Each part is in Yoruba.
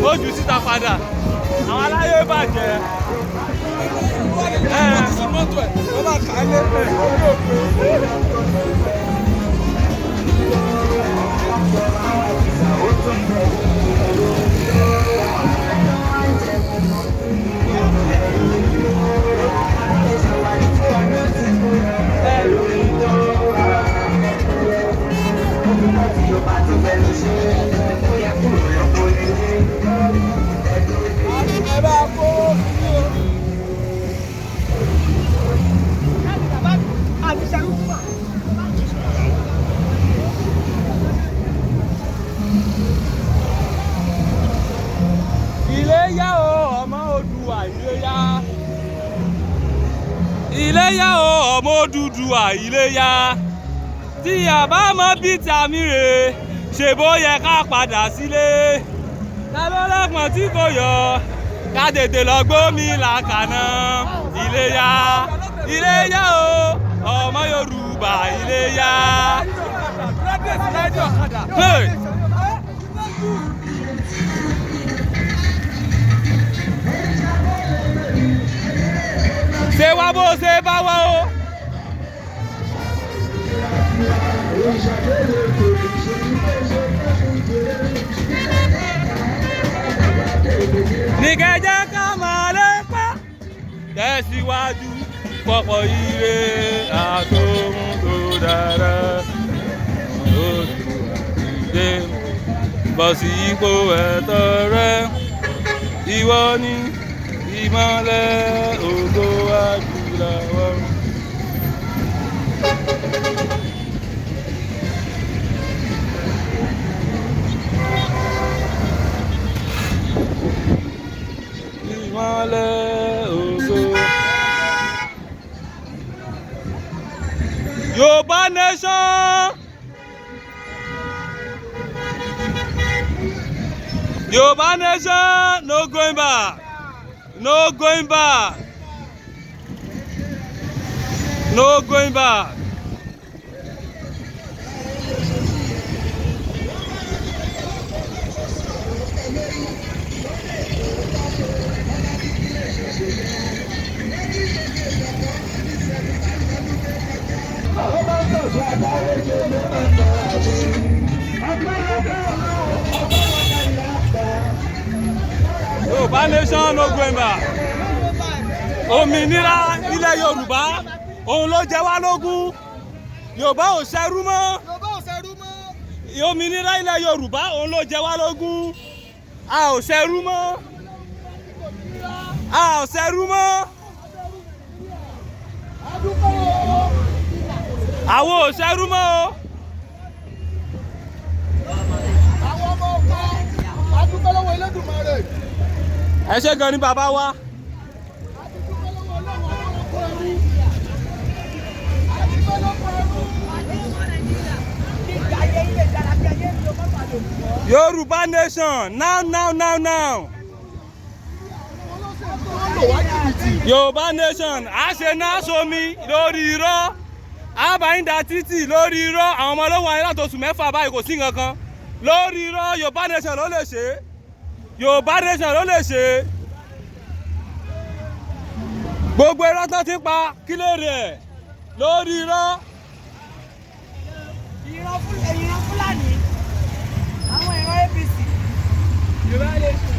ó jù síta padà àwọn aláyé bàjẹ́. mọ́tò ẹ̀ ló bá kà á lé. Iléyá o ọmọ Odùduwà Iléyá. Iléyá o ọmọ Odùduwà Iléyá. Tí a bá mọ bí tàmí rè ṣe bó yẹ ká padà sílé. Ta ló lẹ́pọ̀n tí kò yọ ká tètè lọ gbómi làkàná. Iléyá Iléyá o ọmọ Yorùbá Iléyá. Ṣé wá bó ṣe bá wá o. Ní kẹjẹ ká máa lépa tẹ̀síwájú pọ̀pọ̀ ire àtòhun tó dára lójú ìdè bọ̀ sí ipò ẹ̀tọ́ rẹ ìwọ ni ìmọ́lẹ̀ ògo adúláwọ̀. Ìmọ́lẹ̀ ògo. Yorùbá nation. Yorùbá nation, no going back. No going back. No going back. Yorùbá nation, no going back. Òmìnira ilẹ̀ Yorùbá òun ló jẹ wá lógún. Yorùbá ò ṣẹrú mọ́. Òmìnira ilẹ̀ Yorùbá òun ló jẹ wá lógún. A ò ṣẹrú mọ́. A ò ṣẹrú mọ́. Àwọn ò ṣẹrú mọ́ o. Àwọn ọmọ ọkọ adúpẹ́ lọ́wọ́ Elédùmarè. Ẹ ṣé gan ni bàbá wa. Yorùbá nation, now. Yorùbá nation, a ṣe náà somi lórí irọ́. A bá ń da títì lórí irọ́. Àwọn ọmọ olówó ayé láti oṣù mẹ́fà báyìí kò sí nǹkan kan. Lórí irọ́, Yorùbá nation ló lè ṣe. Yorùbá nation ló lè ṣe. Gbogbo irọ́ tó ti pa kí lè rẹ̀ lórí irọ́. Ìran Fúlàní, àwọn ìran APC. Yorùbá nation.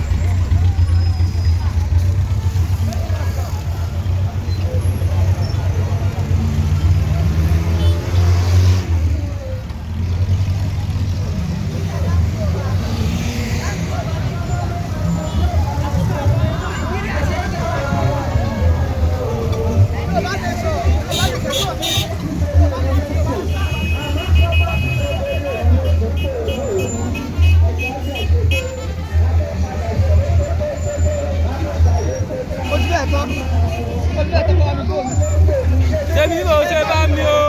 Ṣé bí mo ṣe bá mi o?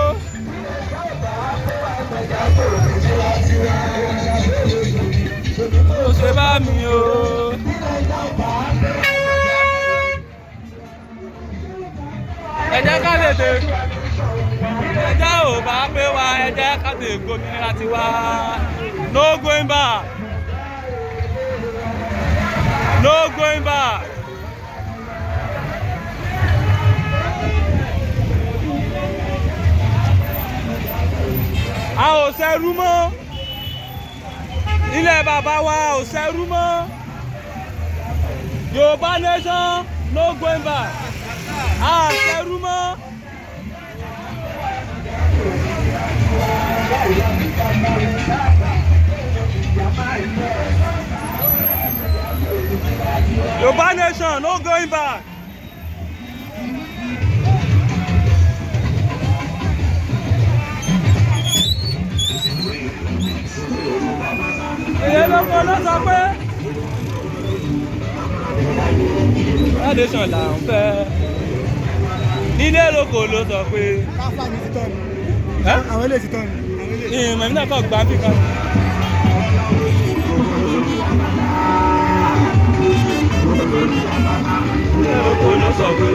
Mo ṣe bá mi o? Ẹ jẹ́ ká lè dé. Ẹjẹ́ ò bá pé wa, ẹ jẹ́ ká lè gómìnira tiwa. No going back. No going back. A ò ṣẹrú mọ́. Ilẹ̀ bàbá wa ò ṣẹrú mọ́. Yorùbá nation no going back. A ṣẹrú mọ́. Yorùbá nation no going back. Èyí lóko ló sọ pé Yorùbá nation là ń fẹ́. Nílé lóko ló sọ pé. káfá mi ti tọ́ ni. àwọn eléyìí ti tọ́ ni. Ìmọ̀ ìmọ̀ náà kàn gbà bí kan. Nílé lóko ló sọ pé.